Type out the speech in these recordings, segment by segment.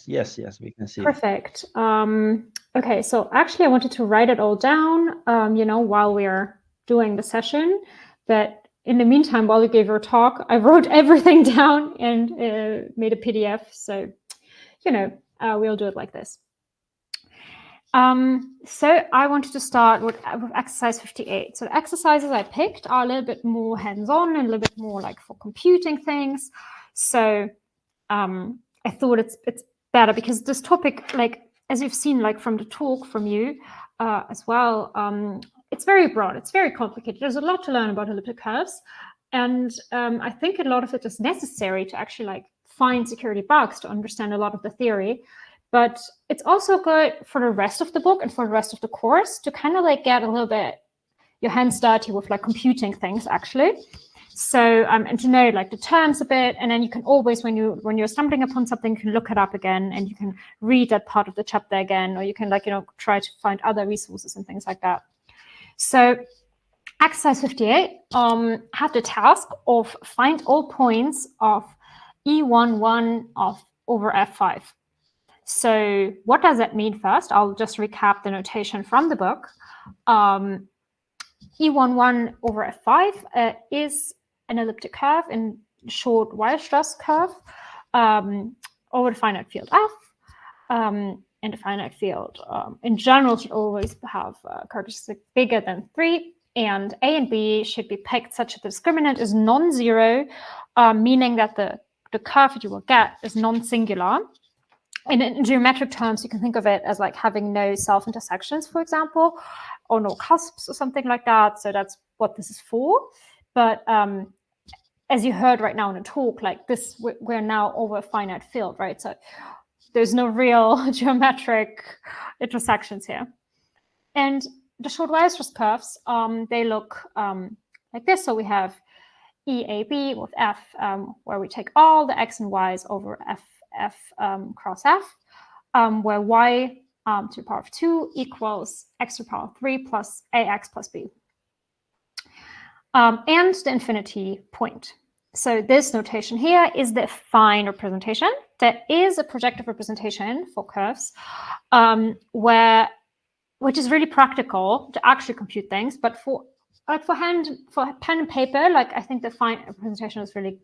Yes, yes, we can see. Perfect. Okay, so actually I wanted to write it all down, while we are doing the session. But in the meantime, while you gave your talk, I wrote everything down and made a PDF. So, we'll do it like this. So I wanted to start with exercise 58. So the exercises I picked are a little bit more hands-on and a little bit more like for computing things. So I thought it's better because this topic, like as you've seen, like from the talk from you as well, it's very broad. It's very complicated. There's a lot to learn about elliptic curves, and I think a lot of it is necessary to actually like find security bugs to understand a lot of the theory. But it's also good for the rest of the book and for the rest of the course to kind of like get a little bit your hands dirty with like computing things actually. So and to know like the terms a bit, and then you can always, when you're stumbling upon something, you can look it up again and you can read that part of the chapter again, or you can like try to find other resources and things like that. So exercise 58 had the task of find all points of E11 over F5. So what does that mean first? I'll just recap the notation from the book. E11 over F5 is an elliptic curve in short Weierstrass curve over the finite field F. And the finite field in general should always have a characteristic bigger than 3. And A and B should be picked such that the discriminant is non-zero, meaning that the curve that you will get is non-singular. And in geometric terms, you can think of it as like having no self-intersections, for example, or no cusps or something like that. So that's what this is for. But as you heard right now in the talk, like this, we're now over a finite field, right? So there's no real geometric intersections here. And the short Weierstrass curves, they look like this. So we have EAB with F, where we take all the x and y's over F cross F, where y to the power of 2 equals x to the power of 3 plus ax plus b. And the infinity point. So this notation here is the affine representation. There is a projective representation for curves, which is really practical to actually compute things, but for pen and paper, like I think the affine representation is really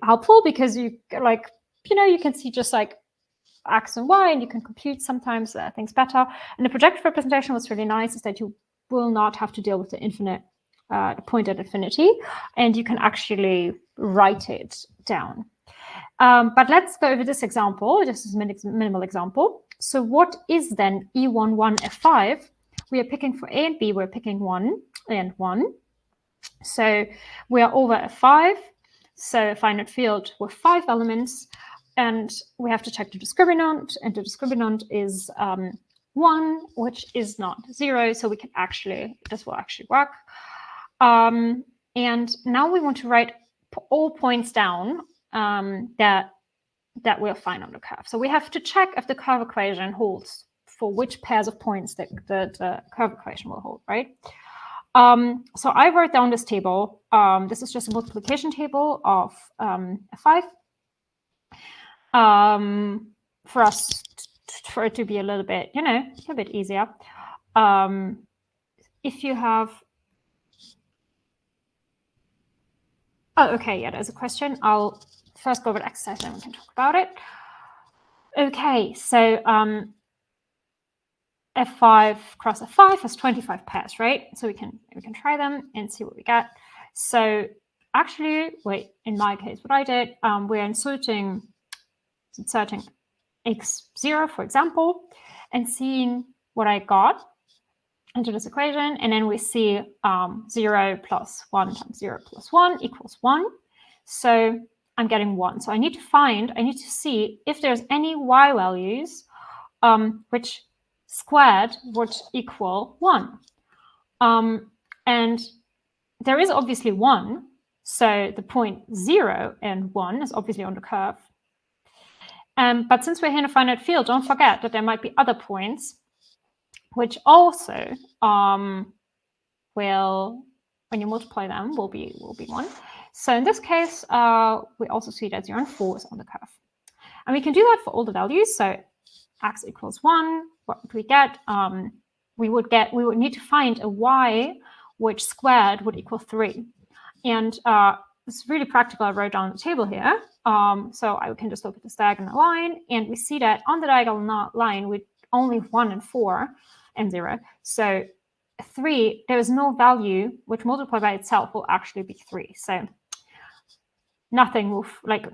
helpful because you can see just like x and y, and you can compute sometimes things better. And the projective representation was really nice is that you will not have to deal with the infinite point at infinity, and you can actually write it down. But let's go over this example, just as a minimal example. So what is then E11 F5? We are picking for A and B, we're picking 1 and 1. So we are over F5, so a finite field with 5 elements, and we have to check the discriminant, and the discriminant is 1, which is not 0, so we can this will actually work. And now we want to write all points down that we'll find on the curve. So we have to check if the curve equation holds for which pairs of points that the curve equation will hold, right? So I wrote down this table. This is just a multiplication table of F5 for it to be a little bit, a bit easier. If you have Oh, okay, yeah, there's a question. I'll first go over the exercise, then we can talk about it. Okay, so F5 cross F5 has 25 pairs, right? So we can try them and see what we get. So actually, in my case, what I did, we're inserting x0, for example, and seeing what I got into this equation, and then we see 0 plus 1 times 0 plus 1 equals 1. So I'm getting 1. So I need to see if there's any y values which squared would equal 1. And there is obviously 1. So the point 0 and 1 is obviously on the curve. But since we're here in a finite field, don't forget that there might be other points which also will, when you multiply them, will be 1. So in this case, we also see that 0 and 4 is on the curve. And we can do that for all the values. So x equals 1, what would we get? We would need to find a y which squared would equal 3. And it's really practical. I wrote down the table here. So I can just look at this diagonal line, and we see that on the diagonal line, we only 1 and 4 and 0. So 3, there is no value which multiplied by itself will actually be 3. So nothing will, like,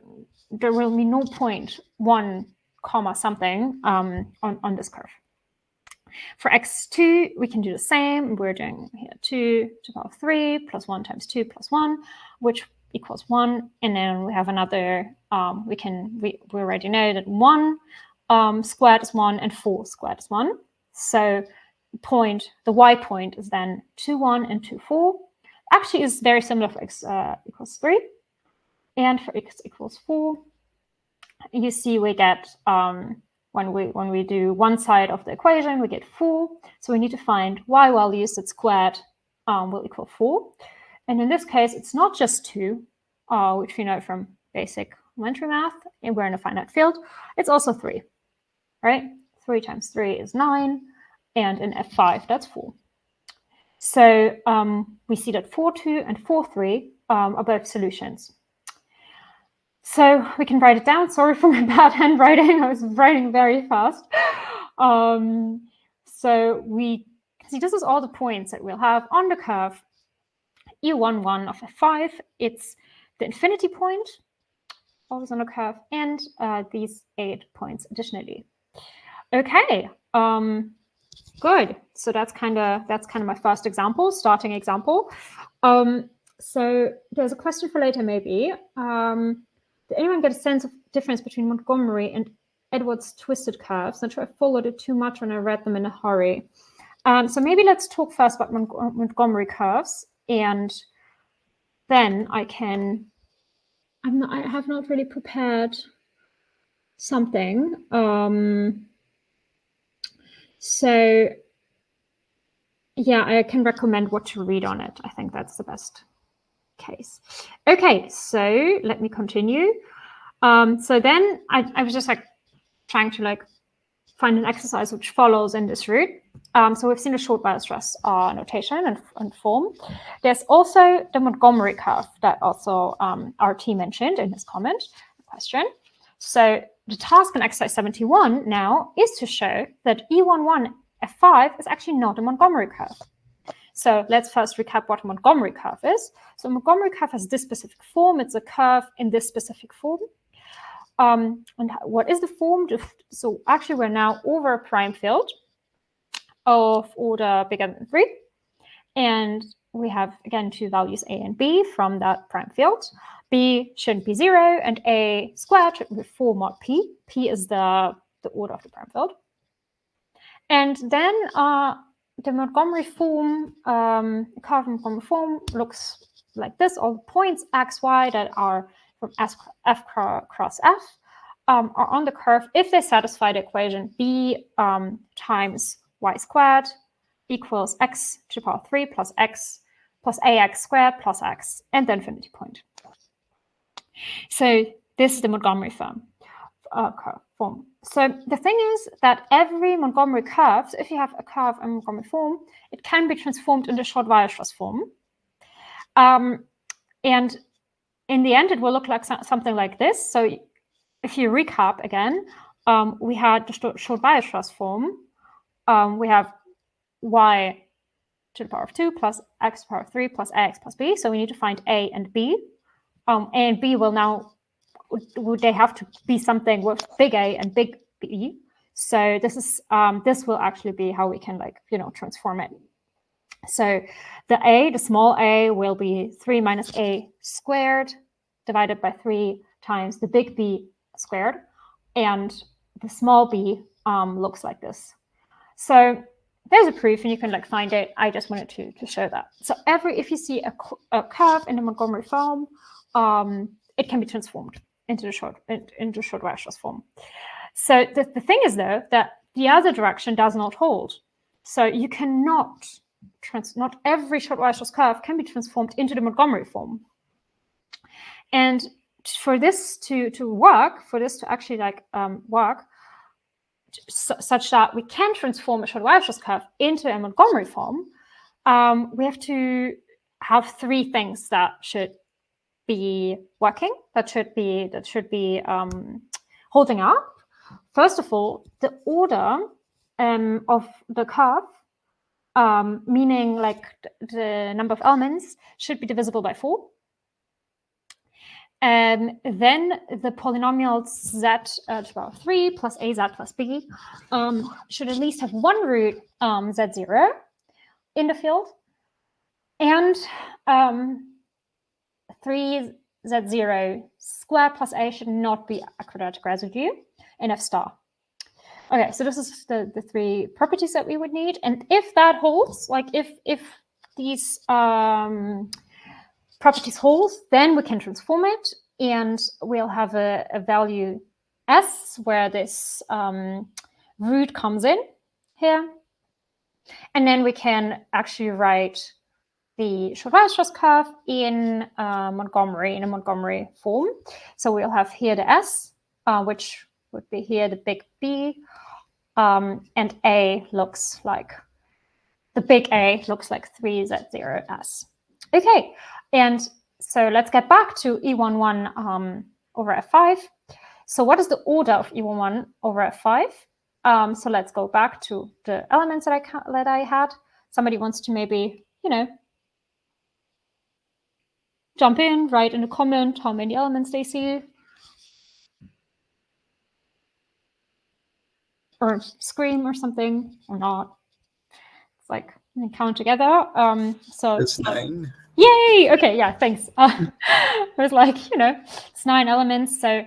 there will be no point 1 comma something on this curve. For x2, we can do the same. We're doing here 2 to the power 3 plus 1 times 2 plus 1, which equals 1. And then we have another, we already know that 1 squared is 1 and 4 squared is 1. So the y point is then 2, 1 and 2, 4. Actually is very similar for x equals 3. And for x equals 4, you see we get, when we do one side of the equation, we get 4. So we need to find y values that squared will equal 4. And in this case, it's not just 2, which we know from basic elementary math, and we're in a finite field. It's also 3, right? 3 times 3 is 9, and in F5, that's 4. So we see that 4, 2 and 4, 3 are both solutions. So we can write it down. Sorry for my bad handwriting. I was writing very fast. So we see this is all the points that we'll have on the curve E11 of F5. It's the infinity point, always on the curve, and these 8 points additionally. Okay, good. So that's kind of my first example, starting example. So there's a question for later, maybe. Did anyone get a sense of difference between Montgomery and Edwards twisted curves? Not sure I followed it too much when I read them in a hurry. So maybe let's talk first about Montgomery curves, and then I have not really prepared something. So yeah, I can recommend what to read on it. I think that's the best case. Okay, so let me continue. So then I was just like trying to like find an exercise which follows in this route. So we've seen a short bias stress notation and form. There's also the Montgomery curve that also RT mentioned in his question. So the task in exercise 71 now is to show that E11 F5 is actually not a Montgomery curve. So let's first recap what a Montgomery curve is. So a Montgomery curve has this specific form. It's a curve in this specific form. And what is the form? So actually, we're now over a prime field of order bigger than 3. And we have, again, 2 values, a and b, from that prime field. B shouldn't be 0, and a squared should be 4 mod p. P is the order of the prime field. And then the Montgomery form, curve Montgomery form looks like this. All the points x, y that are from f cross f are on the curve if they satisfy the equation b times y squared equals x to the power 3 plus x plus ax squared plus x, and the infinity point. So this is the Montgomery form. So the thing is that every Montgomery curve, so if you have a curve in Montgomery form, it can be transformed into short Weierstrass form. And in the end, it will look like something like this. So if you recap again, we had the short Weierstrass form. We have y to the power of 2 plus x to the power of 3 plus ax plus b. So we need to find a and b. A and b will now, they have to be something with big A and big B. So this is this will actually be how we can transform it. So the small a will be 3 minus a squared divided by 3 times the big B squared, and the small b looks like this. So there's a proof, and you can find it. I just wanted to show that. So if you see a curve in the Montgomery form, it can be transformed into short Weierstrass form. So the thing is, though, that the other direction does not hold. So you cannot, not every short Weierstrass curve can be transformed into the Montgomery form. And for this to work, for this to actually work, such that we can transform a short Weierstrass curve into a Montgomery form, we have to have three things that should be working, that should be holding up. First of all, the order of the curve, meaning like the number of elements, should be divisible by 4. Then the polynomials z to the power of 3 plus az plus b should at least have one root z0 in the field, and 3z0 squared plus a should not be a quadratic residue in F star. Okay, so this is the three properties that we would need, and if that holds, like if these properties hold, then we can transform it, and we'll have a value s where this root comes in here, and then we can actually write the short Weierstrass curve in a Montgomery form. So we'll have here the s, which would be here the big B, and A looks like, the big A looks like 3z0s. Okay, and so let's get back to E11 over F5. So what is the order of E11 over F5? So let's go back to the elements that I had. Somebody wants to maybe, jump in, write in a comment how many elements they see, or scream or something, or not. It's like count together. So it's 9. Yay! Okay, yeah, thanks. It was like, it's 9 elements. So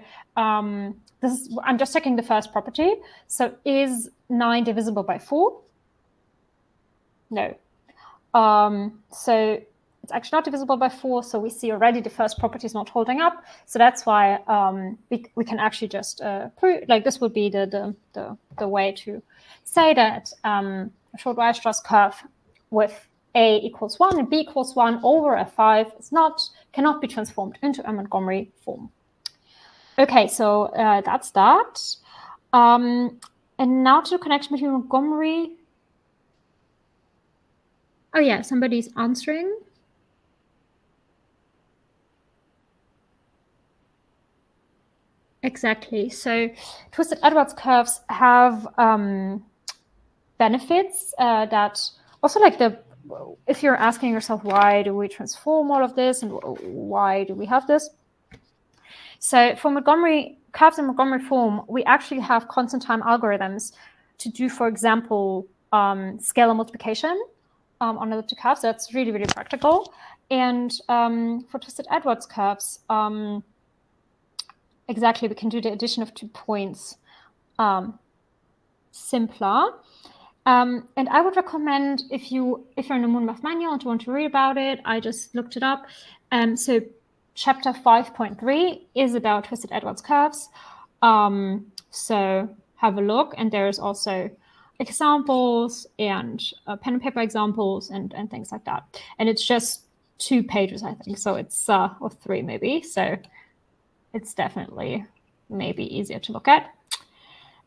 this is, I'm just checking the first property. So is 9 divisible by 4? No. So it's actually not divisible by 4. So we see already the first property is not holding up. So that's why we can actually just prove, like this would be the way to say that a short Weierstrass curve with A equals 1 and B equals 1 over F5 cannot be transformed into a Montgomery form. Okay, so that's that. And now to the connection between Montgomery. Oh yeah, somebody's answering. Exactly. So twisted Edwards curves have benefits that also, like, if you're asking yourself, why do we transform all of this and why do we have this? So for Montgomery curves in Montgomery form, we actually have constant time algorithms to do, for example, scalar multiplication on elliptic curves. So that's really, really practical. And for twisted Edwards curves, exactly, we can do the addition of 2 points simpler. And I would recommend, if you're in a MoonMath manual and you want to read about it, I just looked it up. So chapter 5.3 is about twisted Edwards curves. So have a look, and there's also examples and pen and paper examples and things like that. And it's just 2 pages, I think. So it's or 3 maybe. So it's definitely maybe easier to look at.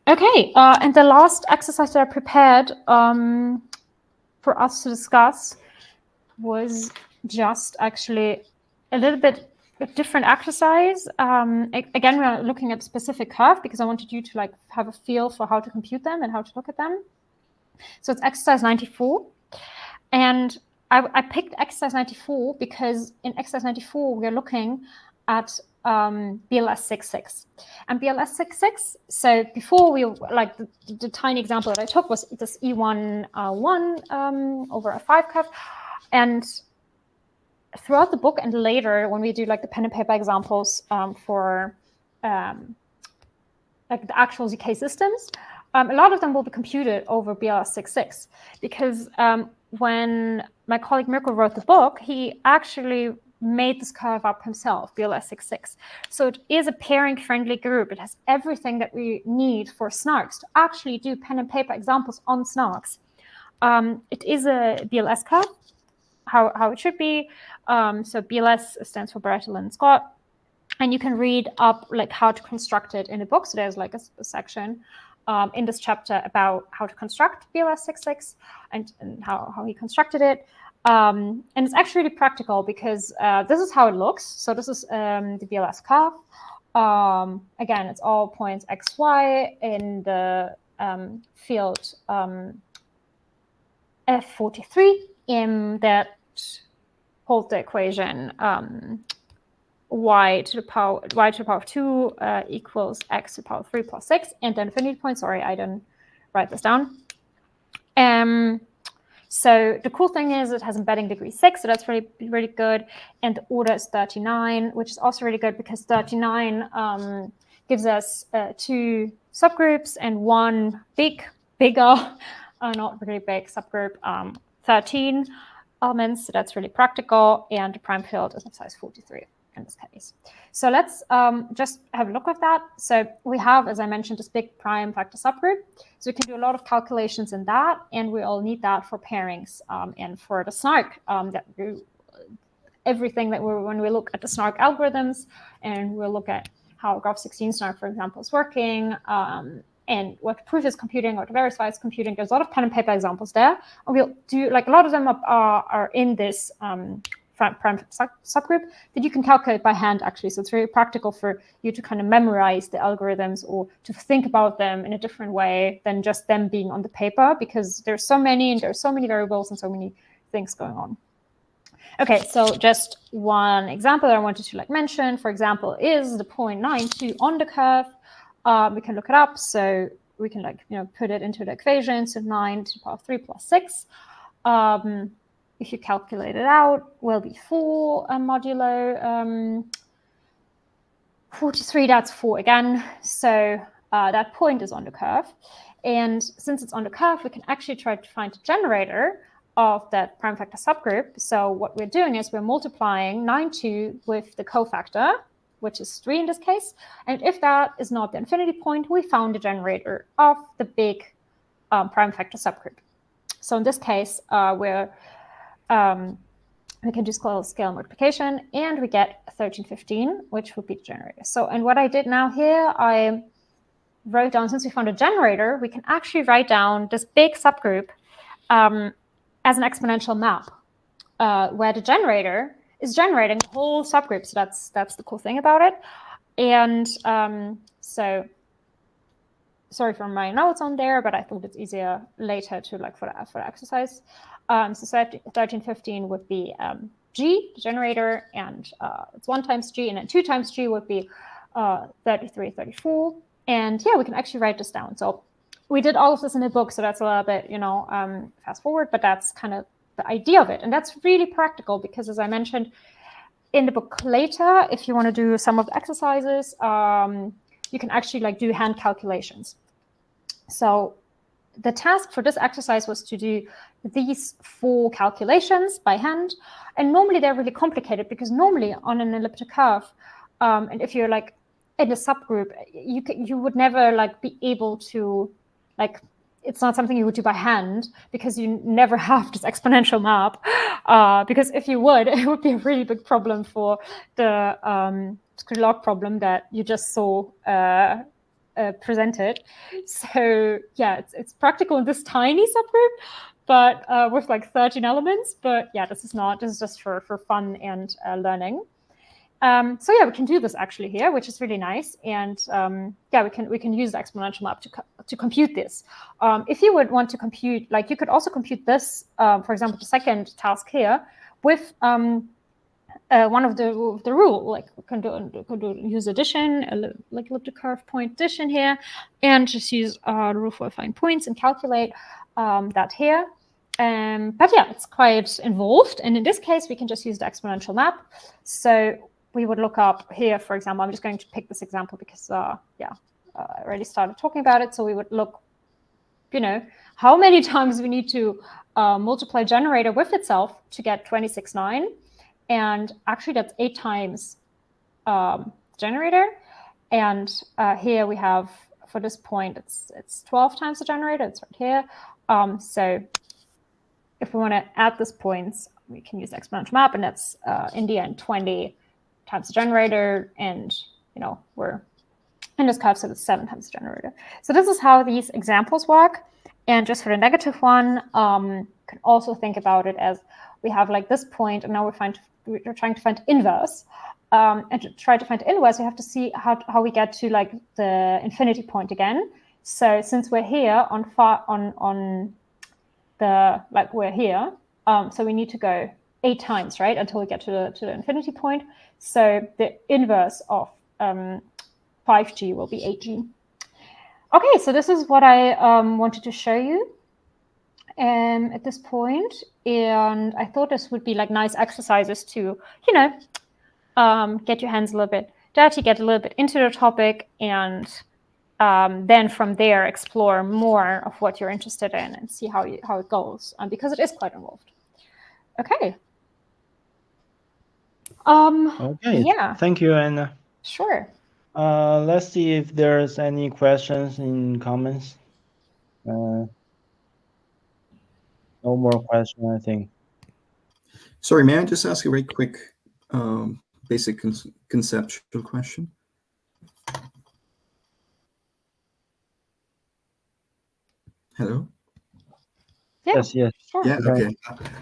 Okay, and the last exercise that I prepared for us to discuss was just actually a little bit a different exercise. Again, we are looking at a specific curve because I wanted you to have a feel for how to compute them and how to look at them. So it's exercise 94. And I picked exercise 94 because in exercise 94, we are looking at BLS 66. And BLS 66, so before we, the tiny example that I took was this E1 1 over a 5 curve. And throughout the book and later, when we do the pen and paper examples for the actual ZK systems, a lot of them will be computed over BLS 66 because when my colleague Mirko wrote the book, he actually made this curve up himself, BLS 66. So it is a pairing-friendly group. It has everything that we need for snarks to actually do pen and paper examples on snarks. It is a BLS curve, how it should be. So BLS stands for Barrettl and Scott. And you can read up like how to construct it in the book. So there's like a section in this chapter about how to construct BLS66 and how he constructed it. And it's actually really practical because this is how it looks. So this is the BLS curve. Again, it's all points x, y in the field F43 that hold the equation y to the power of 2 equals x to the power of 3 plus 6, and the infinity point. Sorry, I didn't write this down. So the cool thing is it has embedding degree 6, so that's really, really good. And the order is 39, which is also really good because 39 gives us 2 subgroups and one bigger, not really big subgroup, 13 elements. So that's really practical. And the prime field is of size 43 in this case. So let's just have a look at that. So we have, as I mentioned, this big prime factor subgroup. So we can do a lot of calculations in that, and we all need that for pairings and for the SNARK. Everything that when we look at the SNARK algorithms, and we'll look at how graph 16 SNARK, for example, is working, and what proof is computing, what verify is computing. There's a lot of pen and paper examples there. And we'll do, like, a lot of them are in this prime subgroup that you can calculate by hand, actually. So it's very practical for you to kind of memorize the algorithms or to think about them in a different way than just them being on the paper, because there's so many and there's so many variables and so many things going on. Okay, so just one example that I wanted to mention, for example, is the 0.92 on the curve. We can look it up, so we can put it into the equation. So 9 to the power of 3 plus 6. If you calculate it out, will be 4 modulo 43. That's 4 again. So that point is on the curve. And since it's on the curve, we can actually try to find the generator of that prime factor subgroup. So what we're doing is we're multiplying 9,2 with the cofactor, which is 3 in this case. And if that is not the infinity point, we found the generator of the big prime factor subgroup. So in this case, we can do scale multiplication, and we get 1315, which would be the generator. So, and what I did now here, I wrote down, since we found a generator, we can actually write down this big subgroup as an exponential map, where the generator is generating the whole subgroup. So that's the cool thing about it. And so, sorry for my notes on there, but I thought it's easier later to for the exercise. So 1315 would be G, the generator, and it's 1 times G, and then 2 times G would be 33, 34. And yeah, we can actually write this down. So we did all of this in the book, so that's a little bit, fast forward, but that's kind of the idea of it. And that's really practical because, as I mentioned in the book later, if you want to do some of the exercises, you can actually do hand calculations. So the task for this exercise was to do these 4 calculations by hand. And normally they're really complicated because normally on an elliptic curve, and if you're in a subgroup, you would never be able to it's not something you would do by hand because you never have this exponential map. Because if you would, it would be a really big problem for the log problem that you just saw presented. So yeah, it's practical in this tiny subgroup, but with 13 elements. But yeah, this is just for fun and learning. So yeah, we can do this actually here, which is really nice. And yeah, we can use the exponential map to compute this. If you would want to compute, you could also compute this, for example, the second task here with one of the rule, we can use addition, elliptic curve point addition here, and just use the rule for find points and calculate that here. But yeah, it's quite involved. And in this case, we can just use the exponential map. So we would look up here, for example, I'm just going to pick this example because, I already started talking about it. So we would look, how many times we need to multiply generator with itself to get 26.9. And actually, that's 8 times generator. And here we have, for this point, it's 12 times the generator. It's right here. So if we want to add these points, we can use the exponential map, and that's in the end 20 times the generator, and we're in this curve, so it's 7 times the generator. So this is how these examples work. And just for the negative one, you can also think about it as we have like this point, and now we're trying to find inverse. And to try to find inverse, we have to see how we get to like the infinity point again. So since we're here we're here, so we need to go 8 times, right, until we get to the infinity point. So the inverse of 5g will be 8g. Okay, so this is what I wanted to show you at this point, and I thought this would be like nice exercises to, get your hands a little bit dirty, get a little bit into the topic, and then from there explore more of what you're interested in and see how it goes, because it is quite involved. Okay. Okay. Yeah. Thank you, Anna. Sure. Let's see if there's any questions in comments. No more questions, I think. Sorry, may I just ask a very quick, basic conceptual question? Hello? Yeah. Yes. Sure. Yeah, okay.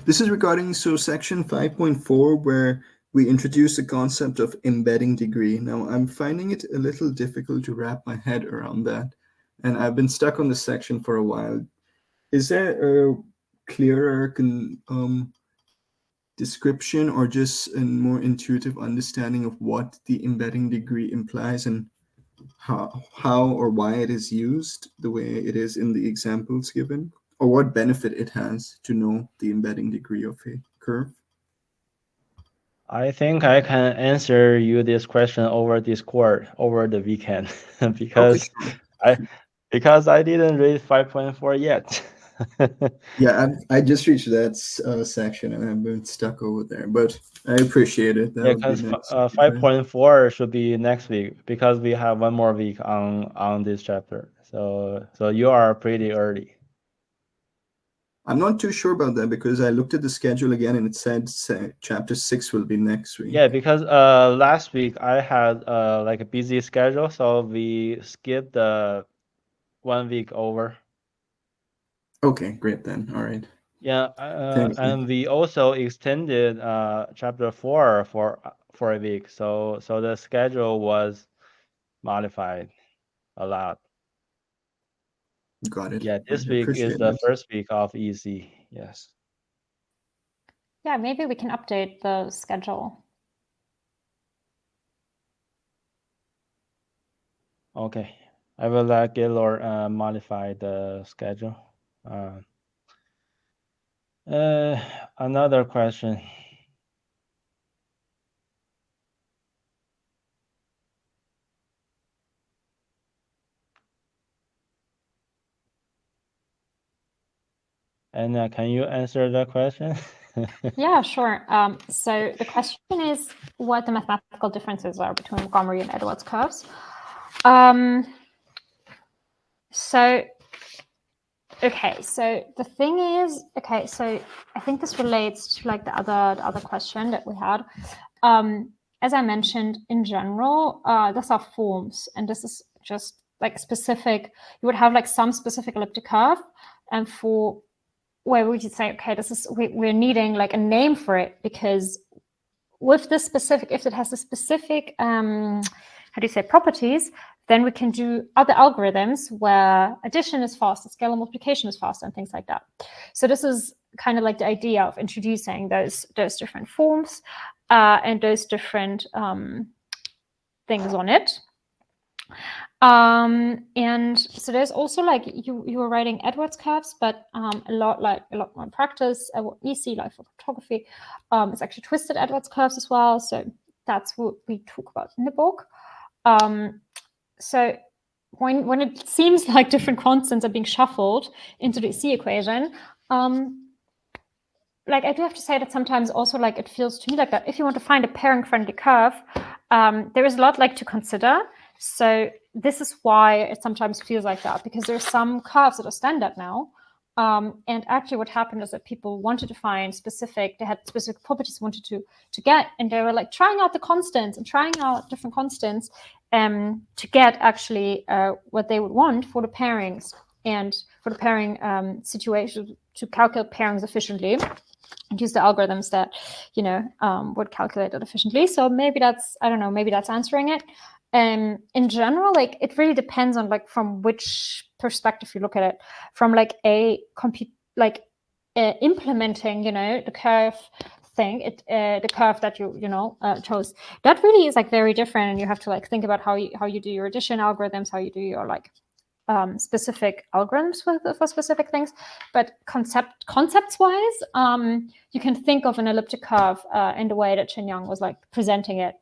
This is regarding section 5.4, where we introduce the concept of embedding degree. Now, I'm finding it a little difficult to wrap my head around that, and I've been stuck on this section for a while. Is there a clearer description or just a more intuitive understanding of what the embedding degree implies and how or why it is used the way it is in the examples given, or what benefit it has to know the embedding degree of a curve? I think I can answer you this question over Discord over the weekend because I didn't read 5.4 yet. Yeah, I just reached that section and I've been stuck over there, but I appreciate it. That would be because nice. 5.4 should be next week because we have one more week on this chapter. So you are pretty early. I'm not too sure about that because I looked at the schedule again and it said chapter 6 will be next week. Yeah, because last week I had like a busy schedule, so we skipped 1 week over. Okay, great then. All right. Yeah, and we also extended chapter 4 for a week, so the schedule was modified a lot. Got it. Yeah, this week is the first week of EC. Yes. Yeah, maybe we can update the schedule. Okay, I will let Gaylord modify the schedule. Another question. And can you answer the question? Yeah, sure. So the question is what the mathematical differences are between Montgomery and Edwards curves. So the thing is, so I think this relates to like the other question that we had. As I mentioned, in general, these are forms, and this is just like specific. You would have like some specific elliptic curve, and for where we could say, okay, this is we're needing like a name for it, because with this specific, if it has the specific properties, then we can do other algorithms where addition is faster, scalar multiplication is faster, and things like that. So this is kind of like the idea of introducing those different forms and those different things on it. And so there's also like you were writing Edwards curves, but a lot more in practice. What we see like for photography, it's actually twisted Edwards curves as well. So that's what we talk about in the book. So when it seems like different constants are being shuffled into the C equation, like I do have to say that sometimes also like it feels to me like that if you want to find a pairing-friendly curve, there is a lot like to consider. So this is why it sometimes feels like that, because there's some curves that are standard now And actually what happened is that people wanted to find they had specific properties wanted to get, and they were like trying out the constants and trying out different constants to get actually what they would want for the pairings and for the pairing situation, to calculate pairings efficiently and use the algorithms that, would calculate it efficiently. So maybe that's, I don't know, maybe that's answering it. In general, like it really depends on like from which perspective you look at it. From like implementing, the curve thing, the curve that you chose, that really is like very different, and you have to like think about how you do your addition algorithms, how you do your like specific algorithms for specific things. But concepts wise, you can think of an elliptic curve in the way that Chin Young was like presenting it.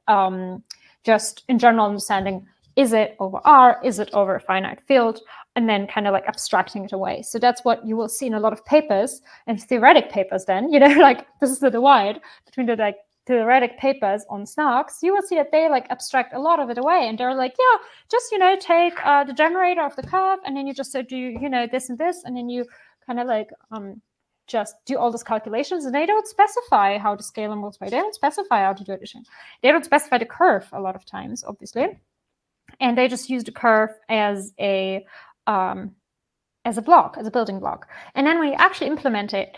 Just in general understanding, is it over R? Is it over a finite field? And then kind of like abstracting it away. So that's what you will see in a lot of papers and theoretic papers then, like this is the divide between the like theoretic papers on snarks. You will see that they like abstract a lot of it away, and they're like, yeah, just take the generator of the curve, and then you just do this and this, and then you kind of like just do all those calculations, and they don't specify how to scale and multiply. They don't specify how to do addition. They don't specify the curve a lot of times, obviously, and they just use the curve as a block, as a building block. And then when you actually implement it,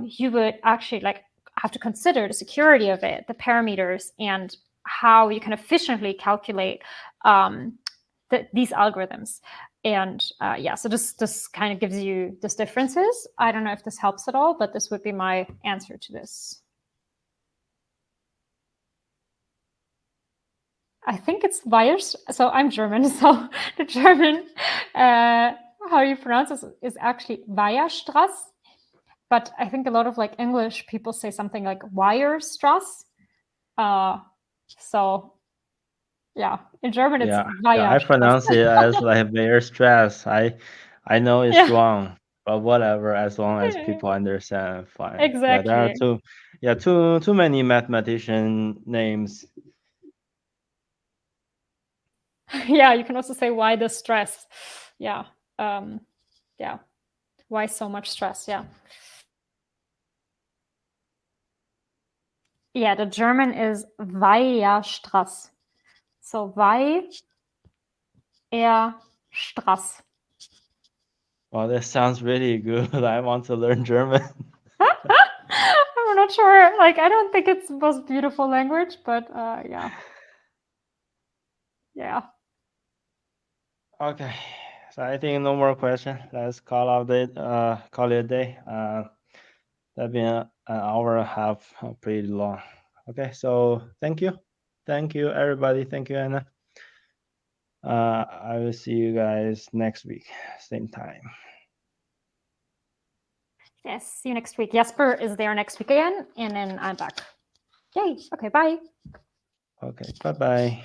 you would actually like have to consider the security of it, the parameters, and how you can efficiently calculate these algorithms. And so this kind of gives you these differences. I don't know if this helps at all, but this would be my answer to this. I think it's Weierstrass. So I'm German, so the German, how you pronounce this is actually Weierstrass. But I think a lot of like English people say something like Weierstrass. So yeah, in German it's Weierstrass. I pronounce it as like Weierstrass. I know it's wrong, but whatever, as long as people understand, fine. Exactly. Yeah, there are too many mathematician names. Yeah, you can also say why the stress. Yeah. Why so much stress? Yeah. Yeah, the German is Weierstrass. So Weierstrass. Well, that sounds really good. I want to learn German. I'm not sure. Like, I don't think it's the most beautiful language, but yeah. Yeah. Okay. So I think no more question. Let's call it a day. That's been an hour and a half, pretty long. Okay, so thank you everybody. Thank you, Anna. I will see you guys next week, same time. Yes, see you next week. Jesper is there next week again, and then I'm back. Yay. Okay, bye. Okay, bye-bye.